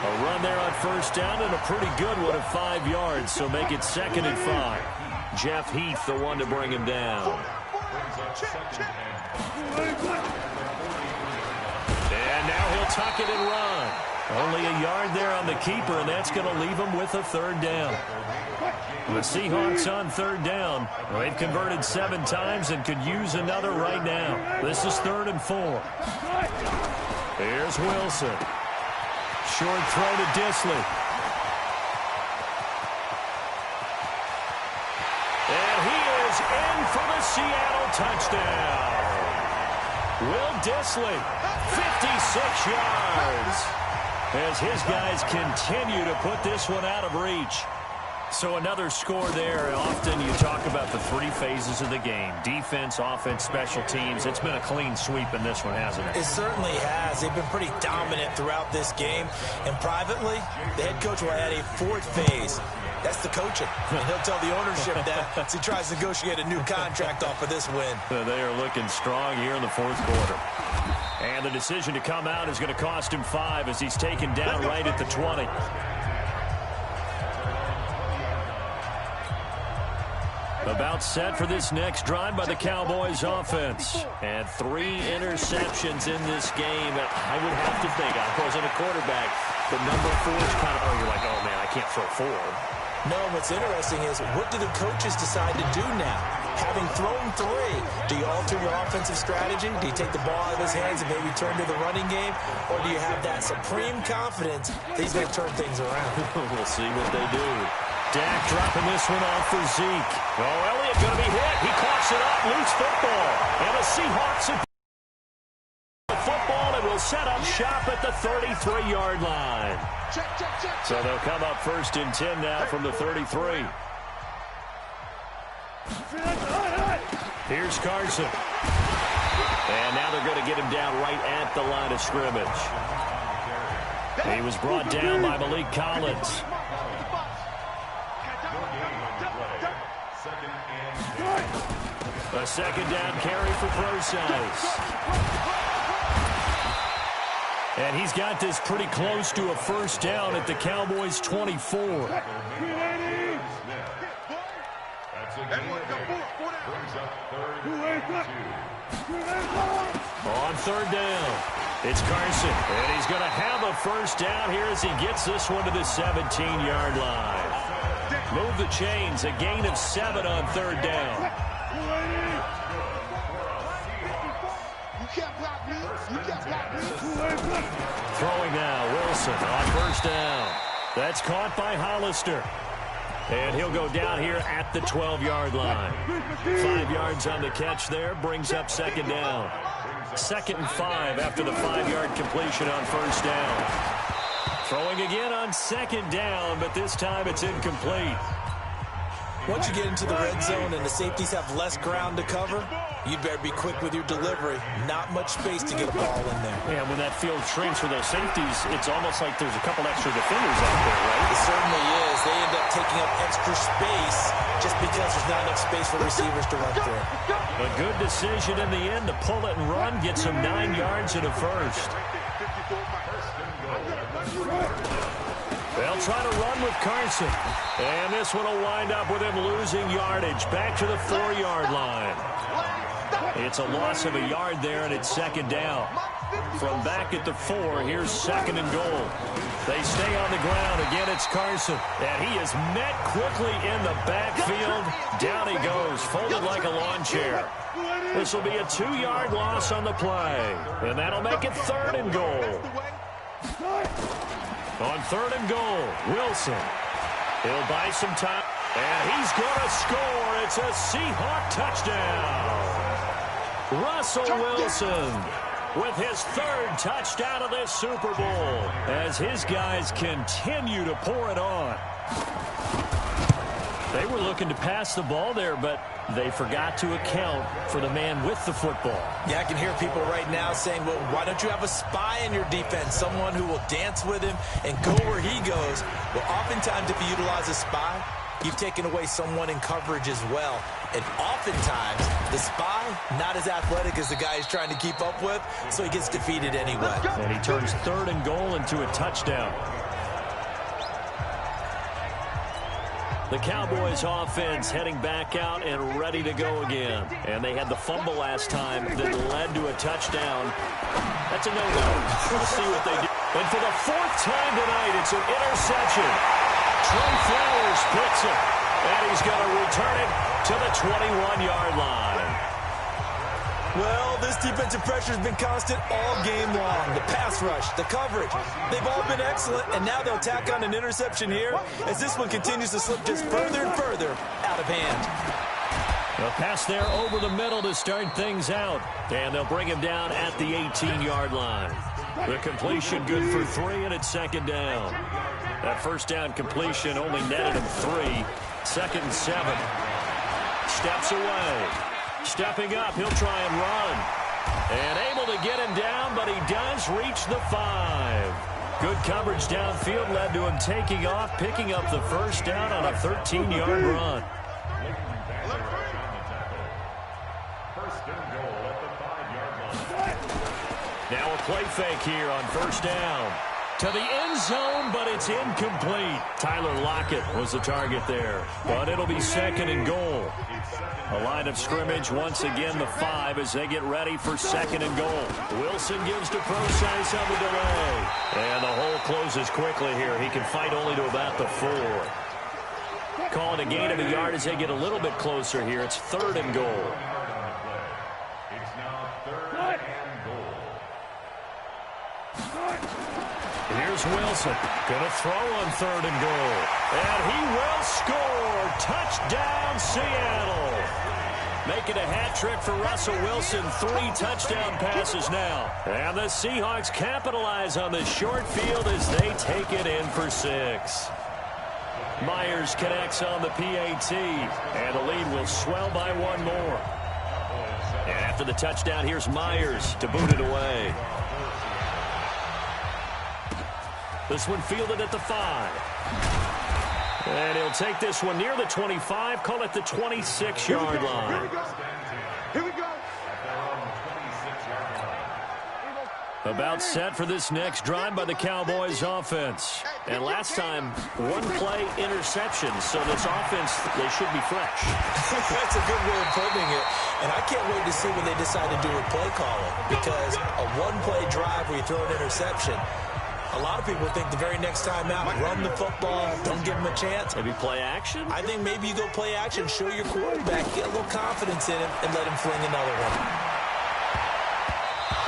A run there on 1st down and a pretty good one at 5 yards, so make it 2nd and 5. Jeff Heath, the one to bring him down. And tuck it and run. Only a yard there on the keeper, and that's going to leave them with a third down. The Seahawks on third down. They've converted 7 times and could use another right now. This is 3rd and 4. Here's Wilson. Short throw to Disley. And he is in for the Seattle touchdown. Will Disley, 56 yards, as his guys continue to put this one out of reach. So another score there. Often you talk about the 3 phases of the game: defense, offense, special teams. It's been a clean sweep in this one, hasn't it? It certainly has. They've been pretty dominant throughout this game. And privately, the head coach will add a 4th phase. That's the coaching. And he'll tell the ownership that as he tries to negotiate a new contract off of this win. They are looking strong here in the 4th quarter. And the decision to come out is going to cost him 5 as he's taken down right at the 20. About set for this next drive by the Cowboys offense. And 3 interceptions in this game. I would have to think, I wasn't a quarterback, but number 4 is kind of, you're like, oh man, I can't throw 4. No, what's interesting is, what do the coaches decide to do now? Having thrown 3, do you alter your offensive strategy? Do you take the ball out of his hands and maybe turn to the running game? Or do you have that supreme confidence that he's going to turn things around? We'll see what they do. Dak dropping this one off for Zeke. Oh, Elliott going to be hit. He coughs it up. Loose football. And the Seahawks have the football and will set up shop at the 33-yard line. So they'll come up 1st and 10 now from the 33. Here's Carson. And now they're going to get him down right at the line of scrimmage. He was brought down by Malik Collins. A 2nd down carry for Procise. And he's got this pretty close to a 1st down at the Cowboys' 24. On 3rd down, it's Carson. And he's going to have a 1st down here as he gets this one to the 17-yard line. Move the chains, a gain of 7 on 3rd down. Throwing now, Wilson on 1st down. That's caught by Hollister. And he'll go down here at the 12-yard line. 5 yards on the catch there, brings up 2nd down. 2nd and 5 after the 5-yard completion on 1st down. Throwing again on 2nd down, but this time it's incomplete. Once you get into the red zone and the safeties have less ground to cover, you'd better be quick with your delivery. Not much space to get a ball in there. Yeah, when that field shrinks for those safeties, it's almost like there's a couple extra defenders out there, right? It certainly is. They end up taking up extra space just because there's not enough space for receivers to run through. A good decision in the end to pull it and run, gets him 9 yards and a 1st. They'll try to run with Carson. And this one will wind up with him losing yardage. Back to the 4-yard line. It's a loss of a yard there, and it's 2nd down. From back at the 4, here's 2nd and goal. They stay on the ground. Again, it's Carson. And he is met quickly in the backfield. Down he goes, folded like a lawn chair. This will be a 2-yard loss on the play. And that'll make it 3rd and goal. On 3rd and goal, Wilson. He'll buy some time, and he's going to score. It's a Seahawk touchdown. Russell Wilson with his 3rd touchdown of this Super Bowl as his guys continue to pour it on. They were looking to pass the ball there, but they forgot to account for the man with the football. Yeah, I can hear people right now saying, well, why don't you have a spy in your defense, someone who will dance with him and go where he goes? Well, oftentimes if you utilize a spy, you've taken away someone in coverage as well. And oftentimes, the spy, not as athletic as the guy he's trying to keep up with, so he gets defeated anyway. And he turns 3rd and goal into a touchdown. The Cowboys offense heading back out and ready to go again. And they had the fumble last time that led to a touchdown. That That's a no-no. We'll see what they do. And for the fourth time tonight, it's an interception. Trey Flowers picks it, and he's going to return it to the 21-yard line. Well, this defensive pressure has been constant all game long. The pass rush, the coverage, they've all been excellent, and now they'll tack on an interception here as this one continues to slip just further and further out of hand. A pass there over the middle to start things out, and they'll bring him down at the 18-yard line. The completion good for 3, and it's second down. That first down completion only netted him 3. Second and 7. Steps away. Stepping up, he'll try and run. And able to get him down, but he does reach the 5. Good coverage downfield led to him taking off, picking up the first down on a 13-yard run. Now a play fake here on first down. To the end zone, but it's incomplete. Tyler Lockett was the target there, but it'll be second and goal. A line of scrimmage, once again the 5 as they get ready for second and goal. Wilson gives to Procise on the delay. And the hole closes quickly here. He can fight only to about the 4. Calling a gain of a yard as they get a little bit closer here. It's third and goal. Here's Wilson. Going to throw on third and goal. And he will score. Touchdown, Seattle. Making a hat trick for Russell Wilson. 3 touchdown passes now. And the Seahawks capitalize on the short field as they take it in for 6. Myers connects on the PAT. And the lead will swell by 1 more. And after the touchdown, here's Myers to boot it away. This one fielded at the 5. And he'll take this one near the 25, call it the 26-yard line. Here we go. About set for this next drive by the Cowboys offense. And last time, 1-play interception, so this offense, they should be fresh. That's a good way of putting it. And I can't wait to see what they decide to do with play calling. Because a 1-play drive where you throw an interception, a lot of people think the very next time out, run the football, don't give him a chance. Maybe play action? I think maybe you go play action, show your quarterback, get a little confidence in him, and let him fling another one.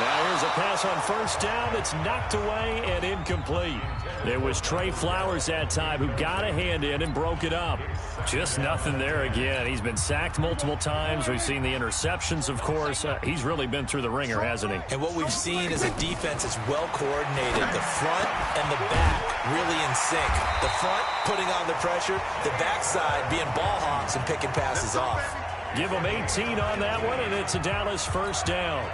Now here's a pass on first down that's knocked away and incomplete. It was Trey Flowers that time who got a hand in and broke it up. Just nothing there again. He's been sacked multiple times. We've seen the interceptions, of course. He's really been through the ringer, hasn't he? And what we've seen is a defense that's well coordinated. The front and the back really in sync. The front putting on the pressure, the backside being ball hawks and picking passes off. Give him 18 on that one, and it's a Dallas first down.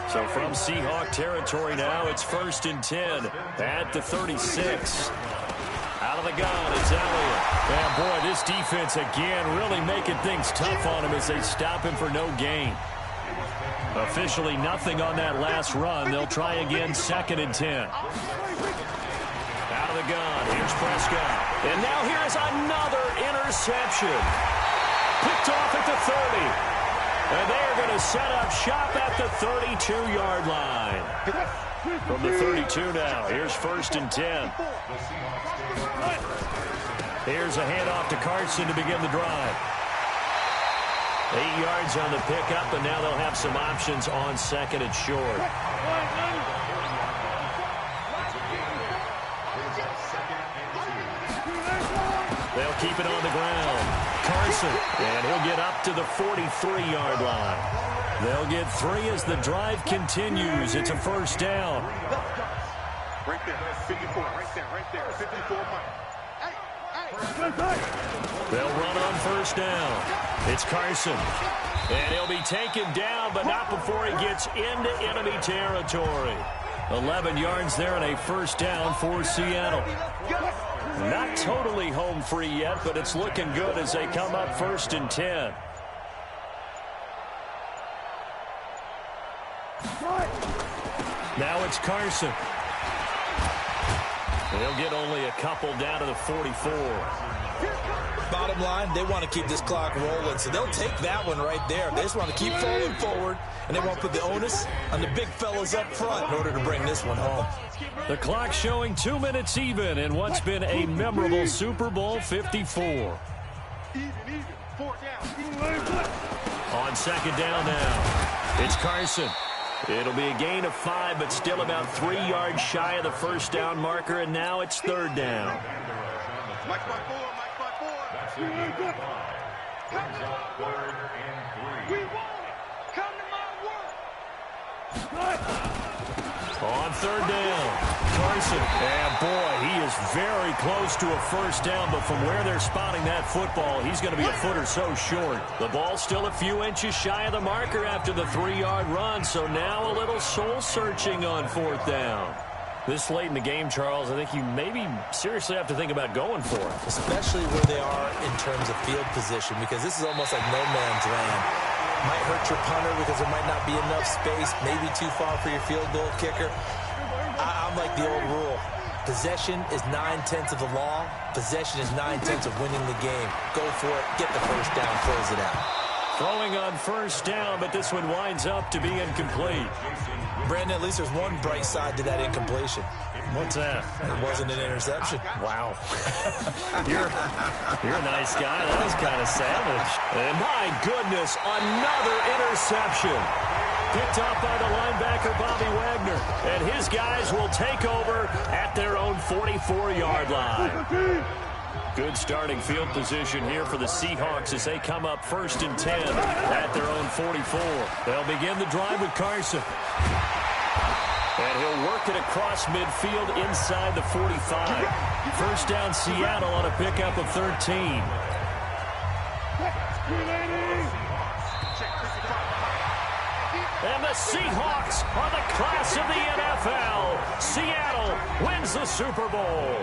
So from Seahawk territory now, it's first and 10 at the 36. Out of the gun, it's Elliott. And boy, this defense again really making things tough on him as they stop him for no gain. Officially nothing on that last run. They'll try again, second and 10. Out of the gun, here's Prescott. And now here's another interception. Picked off at the 30. And they're going to set up shop at the 32-yard line. From the 32 now, here's first and 10. Here's a handoff to Carson to begin the drive. 8 yards on the pickup, and now they'll have some options on second and short. They'll keep it on the ground. Carson, and he'll get up to the 43-yard line. They'll get 3 as the drive continues. It's a first down. Right there, 54, right there, 54. They'll run on first down. It's Carson. And he'll be taken down, but not before he gets into enemy territory. 11 yards there and a first down for Seattle. Not totally home free yet, but it's looking good as they come up first and 10. Now it's Carson. He'll get only a couple down to the 44. Bottom line, they want to keep this clock rolling, so they'll take that one right there. They just want to keep falling forward, and they want to put the onus on the big fellas up front in order to bring this one home. The clock showing 2 minutes even in what's been a memorable Super Bowl 54. Even, 4 down. On second down now, it's Carson. It'll be a gain of 5, but still about 3 yards shy of the first down marker, and now it's third down. Mike by 4, Mike by 4. We want it. Come to my word. We want it. Come to my word. On third down, Carson. And boy, he is very close to a first down, but from where they're spotting that football, he's going to be a foot or so short. The ball's still a few inches shy of the marker after the 3-yard run, so now a little soul-searching on fourth down. This late in the game, Charles, I think you maybe seriously have to think about going for it. Especially where they are in terms of field position, because this is almost like no man's land. Might hurt your punter because there might not be enough space, maybe too far for your field goal kicker. I'm like the old rule. Possession is 9/10 of the law. Possession is 9/10 of winning the game. Go for it, get the first down, close it out. Throwing on first down, but this one winds up to be incomplete. Brandon, at least there's one bright side to that incompletion. What's that? It wasn't an interception. Wow. You're a nice guy. That was kind of savage. And my goodness, another interception. Picked up by the linebacker, Bobby Wagner. And his guys will take over at their own 44-yard line. Good starting field position here for the Seahawks as they come up 1st and 10 at their own 44. They'll begin the drive with Carson. And he'll work it across midfield inside the 45. First down Seattle on a pickup of 13. And the Seahawks are the class of the NFL. Seattle wins the Super Bowl.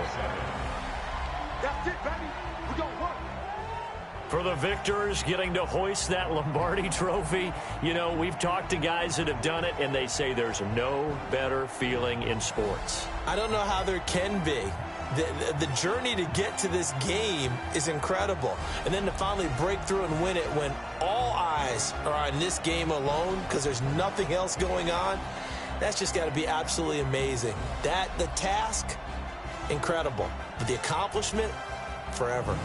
That's it, baby. We gonna work. For the victors getting to hoist that Lombardi trophy, you know, we've talked to guys that have done it, and they say there's no better feeling in sports. I don't know how there can be. The journey to get to this game is incredible. And then to finally break through and win it when all eyes are on this game alone because there's nothing else going on, that's just got to be absolutely amazing. The task, incredible. But the accomplishment, forever.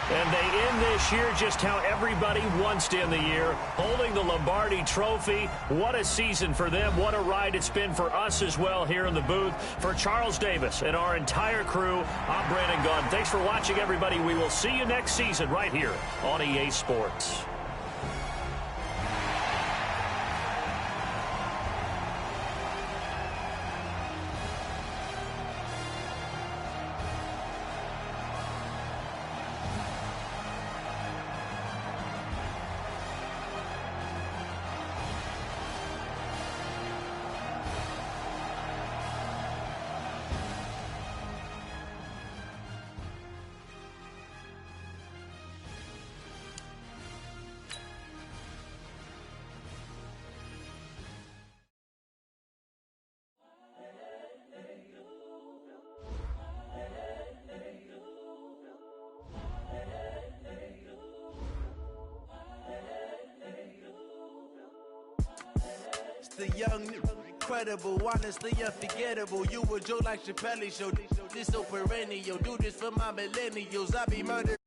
And they end this year just how everybody wants to end the year, holding the Lombardi trophy. What a season for them. What a ride it's been for us as well here in the booth. For Charles Davis and our entire crew, I'm Brandon Gunn. Thanks for watching, everybody. We will see you next season right here on EA Sports. The young, incredible, honestly unforgettable. You were Joe like Chappelle show. This so perennial. Do this for my millennials. I be murdered.